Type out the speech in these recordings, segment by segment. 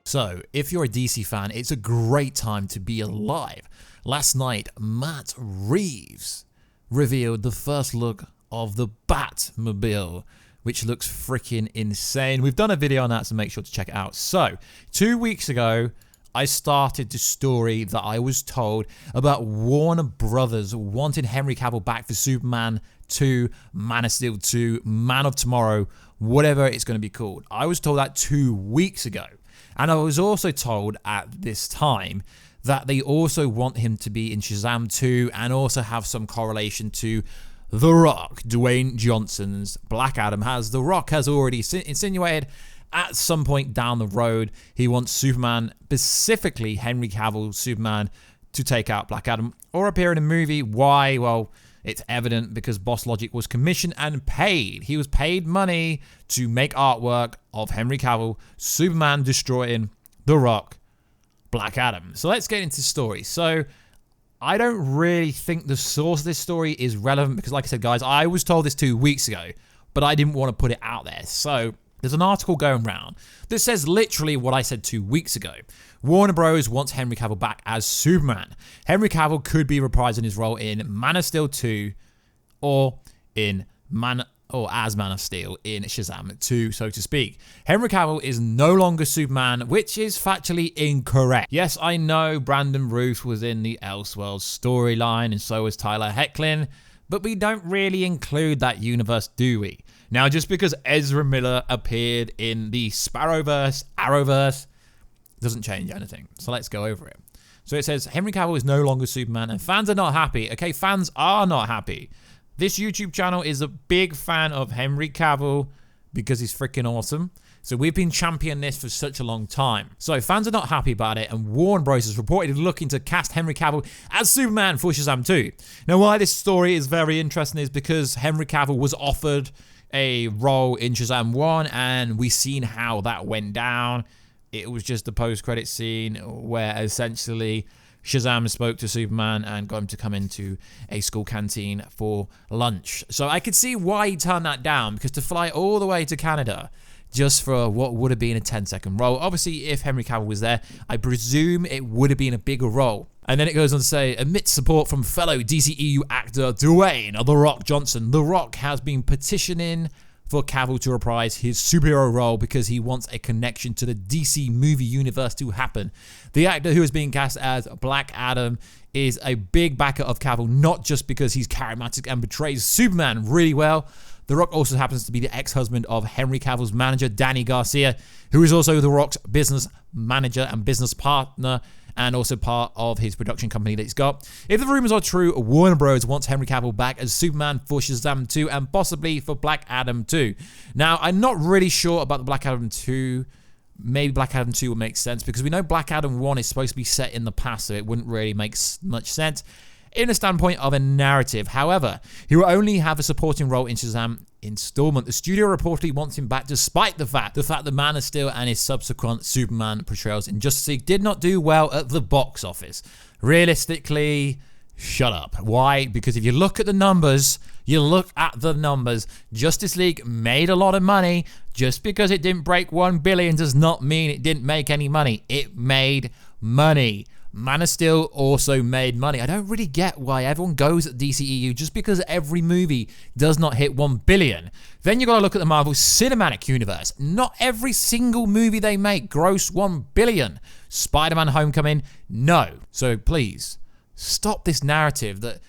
So, if you're a DC fan, it's a great time to be alive. Last night, Matt Reeves revealed the first look of the Batmobile, which looks freaking insane. We've done a video on that, so make sure to check it out. So, 2 weeks ago, I started the story that I was told about Warner Brothers wanting Henry Cavill back for Superman 2, Man of Steel 2, Man of Tomorrow, whatever it's going to be called. I was told that 2 weeks ago. And I was also told at this time that they also want him to be in Shazam 2 and also have some correlation to The Rock, Dwayne Johnson's Black Adam. The Rock has already insinuated at some point down the road he wants Superman, specifically Henry Cavill Superman, to take out Black Adam or appear in a movie. Why? Well, it's evident because Boss Logic was commissioned and paid. He was paid money to make artwork of Henry Cavill, Superman destroying The Rock, Black Adam. So let's get into the story. So I don't really think the source of this story is relevant because, like I said, guys, I was told this 2 weeks ago, but I didn't want to put it out there. So there's an article going around that says literally what I said 2 weeks ago. Warner Bros. Wants Henry Cavill back as Superman. Henry Cavill could be reprising his role in Man of Steel 2 or as Man of Steel in Shazam 2, so to speak. Henry Cavill is no longer Superman, which is factually incorrect. Yes, I know Brandon Routh was in the Elseworlds storyline and so was Tyler Hoechlin, but we don't really include that universe, do we? Now, just because Ezra Miller appeared in the Sparrowverse, Arrowverse, doesn't change anything. So let's go over it. So it says, Henry Cavill is no longer Superman and fans are not happy. Okay, fans are not happy. This YouTube channel is a big fan of Henry Cavill because he's freaking awesome. So we've been championing this for such a long time. So fans are not happy about it, and Warner Bros. Is reportedly looking to cast Henry Cavill as Superman for Shazam 2. Now, why this story is very interesting is because Henry Cavill was offered a role in Shazam 1, and we've seen how that went down. It was just a post-credit scene where essentially Shazam spoke to Superman and got him to come into a school canteen for lunch. So I could see why he turned that down, because to fly all the way to Canada just for what would have been a 10-second role. Obviously, if Henry Cavill was there, I presume it would have been a bigger role. And then it goes on to say, amidst support from fellow DCEU actor Dwayne The Rock Johnson, The Rock has been petitioning for Cavill to reprise his superhero role because he wants a connection to the DC movie universe to happen. The actor who is being cast as Black Adam is a big backer of Cavill, not just because he's charismatic and portrays Superman really well. The Rock also happens to be the ex-husband of Henry Cavill's manager, Danny Garcia, who is also The Rock's business manager and business partner, and also part of his production company that he's got. If the rumors are true, Warner Bros. Wants Henry Cavill back as Superman for Shazam 2 and possibly for Black Adam 2. Now, I'm not really sure about the Black Adam 2. Maybe Black Adam 2 would make sense because we know Black Adam 1 is supposed to be set in the past, so it wouldn't really make much sense in a standpoint of a narrative. However, he will only have a supporting role in Shazam installment. The studio reportedly wants him back despite the fact that Man of Steel and his subsequent Superman portrayals in Justice League did not do well at the box office. Realistically, shut up. Why? Because if you look at the numbers, Justice League made a lot of money. Just because it didn't break 1 billion does not mean it didn't make any money. It made money. Man of Steel also made money. I don't really get why everyone goes at DCEU just because every movie does not hit 1 billion. Then you got to look at the Marvel Cinematic Universe. Not every single movie they make gross 1 billion. Spider-Man Homecoming, no. So please, stop this narrative that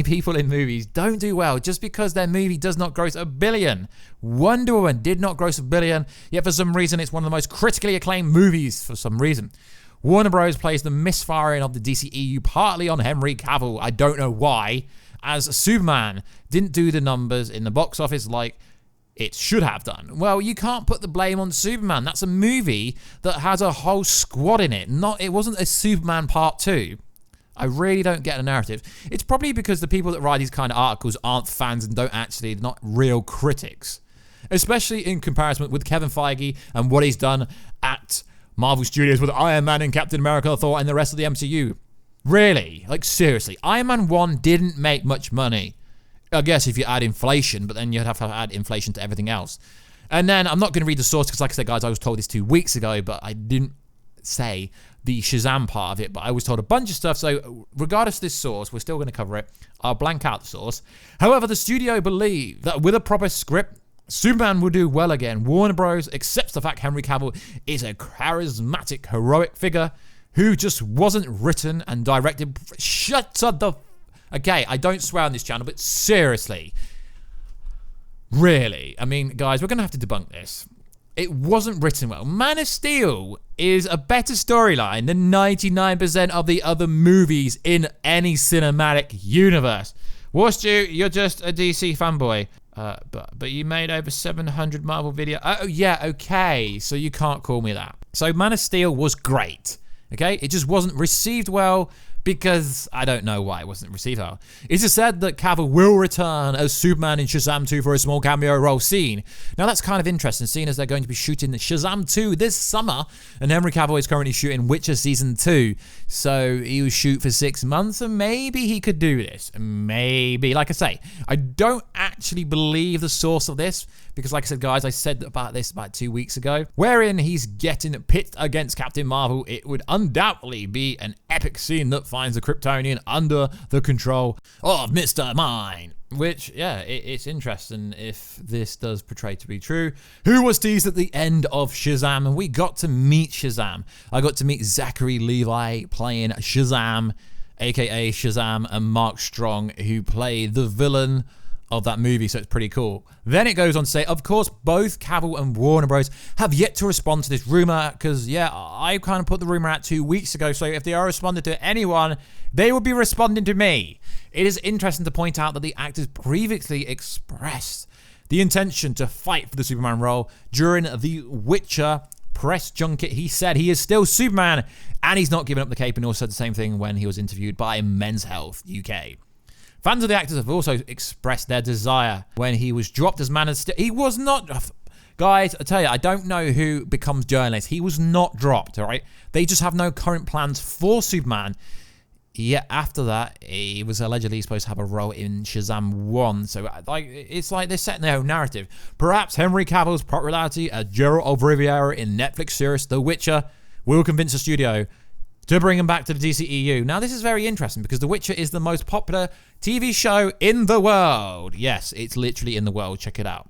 people in movies don't do well just because their movie does not gross 1 billion. Wonder Woman did not gross 1 billion, yet for some reason it's one of the most critically acclaimed movies for some reason. Warner Bros. Plays the misfiring of the DCEU partly on Henry Cavill. I don't know why, as Superman didn't do the numbers in the box office like it should have done. Well, you can't put the blame on Superman. That's a movie that has a whole squad in it. It wasn't a Superman Part 2. I really don't get the narrative. It's probably because the people that write these kind of articles aren't fans and not real critics. Especially in comparison with Kevin Feige and what he's done at Marvel Studios with Iron Man and Captain America, Thor, and the rest of the MCU. Really? Like, seriously. Iron Man 1 didn't make much money. I guess if you add inflation, but then you'd have to add inflation to everything else. And then I'm not going to read the source because, like I said, guys, I was told this 2 weeks ago, but I didn't say the Shazam part of it, but I was told a bunch of stuff. So regardless of this source, we're still going to cover it. I'll blank out the source. However, the studio believe that with a proper script, Superman will do well again. Warner Bros. Accepts the fact Henry Cavill is a charismatic, heroic figure who just wasn't written and directed. Shut up the... Okay, I don't swear on this channel, but seriously. Really? I mean, guys, we're going to have to debunk this. It wasn't written well. Man of Steel is a better storyline than 99% of the other movies in any cinematic universe. Warstu, you're just a DC fanboy. But you made over 700 Marvel videos. Oh, yeah, okay. So you can't call me that. So Man of Steel was great. Okay? It just wasn't received well because I don't know why it wasn't received well. It's just said that Cavill will return as Superman in Shazam 2 for a small cameo role scene. Now that's kind of interesting, seeing as they're going to be shooting Shazam 2 this summer, and Henry Cavill is currently shooting Witcher Season 2. So he will shoot for 6 months, and maybe he could do this. Maybe. Like I say, I don't actually believe the source of this, because like I said, guys, I said about this about 2 weeks ago, wherein he's getting pitted against Captain Marvel. It would undoubtedly be an epic scene that finds the Kryptonian under the control of Mr. Mine. Which, yeah, it's interesting if this does portray to be true. Who was teased at the end of Shazam, and we got to meet Shazam. I got to meet Zachary Levi playing Shazam, aka Shazam, and Mark Strong, who play the villain of that movie, so it's pretty cool. Then it goes on to say, of course, both Cavill and Warner Bros. Have yet to respond to this rumor, because, yeah, I kind of put the rumor out 2 weeks ago, so if they are responding to anyone, they will be responding to me. It is interesting to point out that the actors previously expressed the intention to fight for the Superman role during the Witcher press junket. He said he is still Superman, and he's not giving up the cape, and also said the same thing when he was interviewed by Men's Health UK. Fans of the actors have also expressed their desire when he was dropped as Man of Steel. He was not... Guys, I tell you, I don't know who becomes journalist. He was not dropped, all right? They just have no current plans for Superman. Yet after that, he was allegedly supposed to have a role in Shazam 1. So like, it's like they're setting their own narrative. Perhaps Henry Cavill's popularity as Geralt of Rivia in Netflix series The Witcher will convince the studio to bring him back to the DCEU. Now, this is very interesting because The Witcher is the most popular TV show in the world. Yes, it's literally in the world. Check it out.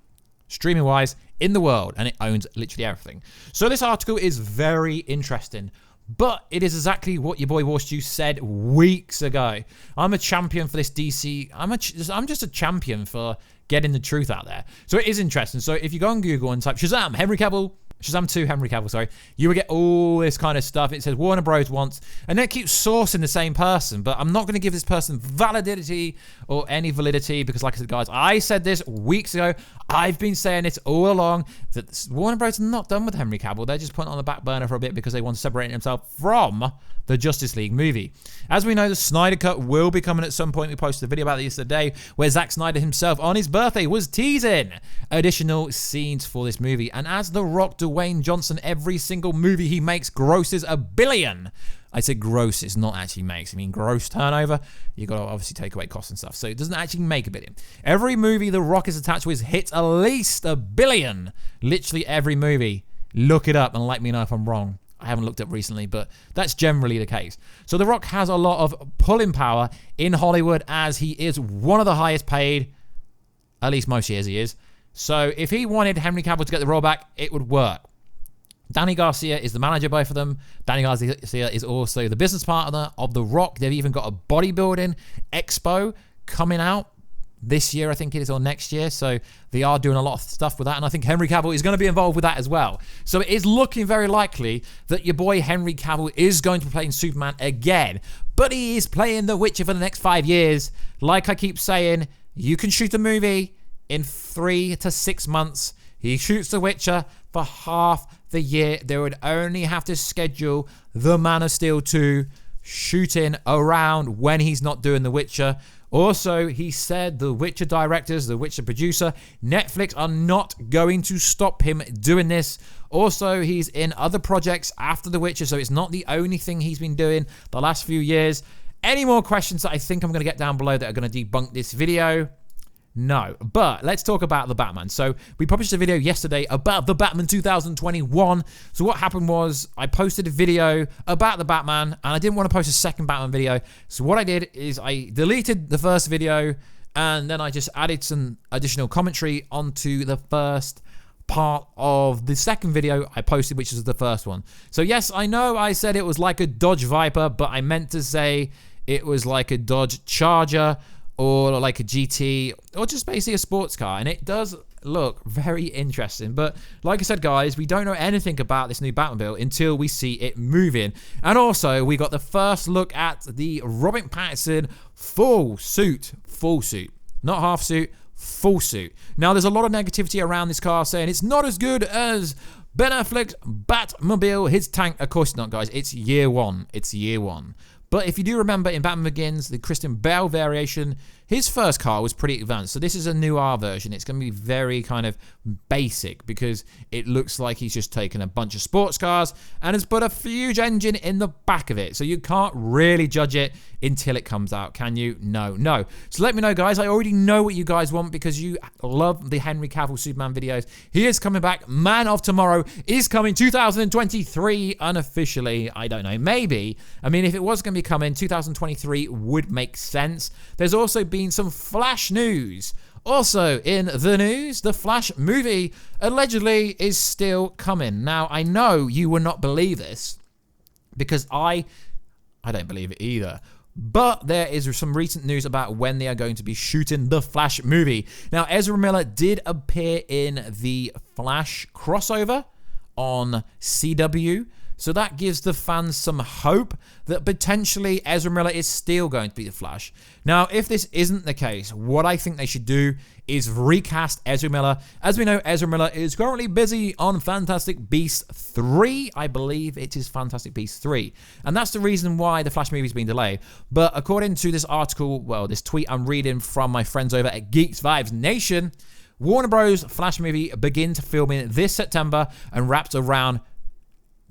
Streaming-wise, in the world, and it owns literally everything. So this article is very interesting, but it is exactly what your boy Warstu said weeks ago. I'm a champion for this DC. I'm just a champion for getting the truth out there. So it is interesting. So if you go on Google and type Shazam, Henry Cavill, Shazam 2, Henry Cavill, sorry, you will get all this kind of stuff. It says Warner Bros. Wants, and then it keeps sourcing the same person, but I'm not going to give this person validity or any validity because, like I said, guys, I said this weeks ago. I've been saying this all along that Warner Bros. Are not done with Henry Cavill. They're just putting it on the back burner for a bit because they want to separate himself from the Justice League movie. As we know, the Snyder Cut will be coming at some point. We posted a video about this today where Zack Snyder himself on his birthday was teasing additional scenes for this movie. And as The Rock, Dwayne Johnson, every single movie he makes grosses $1 billion. I said grosses, not actually makes. I mean gross turnover. You got to obviously take away costs and stuff. So it doesn't actually make $1 billion. Every movie The Rock is attached with hits at least $1 billion. Literally every movie. Look it up and let me know if I'm wrong. I haven't looked up recently, but that's generally the case. So The Rock has a lot of pulling power in Hollywood as he is one of the highest paid, at least most years he is. So if he wanted Henry Cavill to get the role back, it would work. Danny Garcia is the manager, both of them. Danny Garcia is also the business partner of The Rock. They've even got a bodybuilding expo coming out this year, I think it is, or next year. So they are doing a lot of stuff with that. And I think Henry Cavill is going to be involved with that as well. So it is looking very likely that your boy Henry Cavill is going to be playing Superman again. But he is playing The Witcher for the next 5 years. Like I keep saying, you can shoot a movie in 3 to 6 months. He shoots The Witcher for half the year. They would only have to schedule The Man of Steel 2 shooting around when he's not doing The Witcher. Also, he said the Witcher directors, the Witcher producer, Netflix are not going to stop him doing this. Also, he's in other projects after The Witcher, so it's not the only thing he's been doing the last few years. Any more questions that I think I'm going to get down below that are going to debunk this video? No, but let's talk about the Batman. So we published a video yesterday about the Batman 2021. So what happened was I posted a video about the Batman and I didn't want to post a second Batman video. So what I did is I deleted the first video and then I just added some additional commentary onto the first part of the second video I posted, which is the first one. So yes, I know I said it was like a Dodge Viper, but I meant to say it was like a Dodge Charger or like a GT, or just basically a sports car. And it does look very interesting. But like I said, guys, we don't know anything about this new Batmobile until we see it moving. And also, we got the first look at the Robert Pattinson full suit. Not half suit, full suit. Now, there's a lot of negativity around this car saying it's not as good as Ben Affleck's Batmobile, his tank. Of course not, guys. It's year one. It's year one. But if you do remember in Batman Begins, the Christian Bale variation, his first car was pretty advanced. So this is a new R version. It's going to be very kind of basic because it looks like he's just taken a bunch of sports cars and has put a huge engine in the back of it. So you can't really judge it until it comes out, can you? No. So let me know, guys. I already know what you guys want because you love the Henry Cavill Superman videos. He is coming back. Man of Tomorrow is coming 2023 unofficially. I don't know. Maybe. I mean, if it was going to be coming, 2023 would make sense. There's also been some Flash news. Also in the news, the Flash movie allegedly is still coming. Now, I know you will not believe this because I don't believe it either. But there is some recent news about when they are going to be shooting the Flash movie. Now, Ezra Miller did appear in the Flash crossover on CW. So that gives the fans some hope that potentially Ezra Miller is still going to be the Flash. Now, if this isn't the case, what I think they should do is recast Ezra Miller. As we know, Ezra Miller is currently busy on Fantastic Beasts 3. I believe it is Fantastic Beasts 3. And that's the reason why the Flash movie's been delayed. But according to this article, well, this tweet I'm reading from my friends over at Geeks Vibes Nation, Warner Bros. Flash movie begins filming this September and wraps around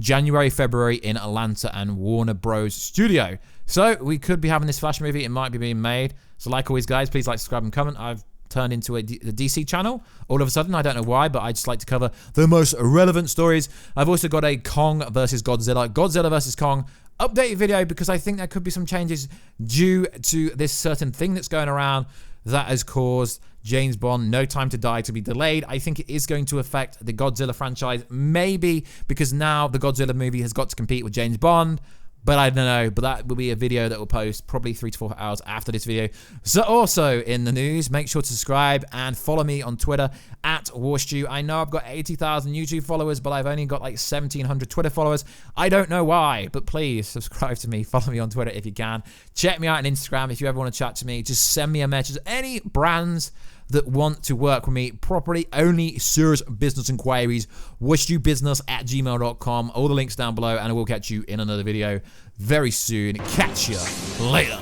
January, February in Atlanta and Warner Bros. Studio. So we could be having this Flash movie. It might be being made. So like always, guys, please like, subscribe, and comment. I've turned into the DC channel all of a sudden. I don't know why, but I just like to cover the most relevant stories. I've also got a Kong versus Godzilla versus Kong updated video because I think there could be some changes due to this certain thing that's going around that has caused James Bond No Time to Die to be delayed. I think it is going to affect the Godzilla franchise, maybe because now the Godzilla movie has got to compete with James Bond, but I don't know. But that will be a video that will post probably 3 to 4 hours after this video. So also in the news, make sure to subscribe and follow me on Twitter at Warstew. I know I've got 80,000 YouTube followers, but I've only got like 1,700 Twitter followers. I don't know why, but please subscribe to me. Follow me on Twitter if you can. Check me out on Instagram if you ever want to chat to me. Just send me a message. Any brands that want to work with me properly, only serious business inquiries, warstewbusiness@gmail.com. All the links down below, and I will catch you in another video very soon. Catch you later.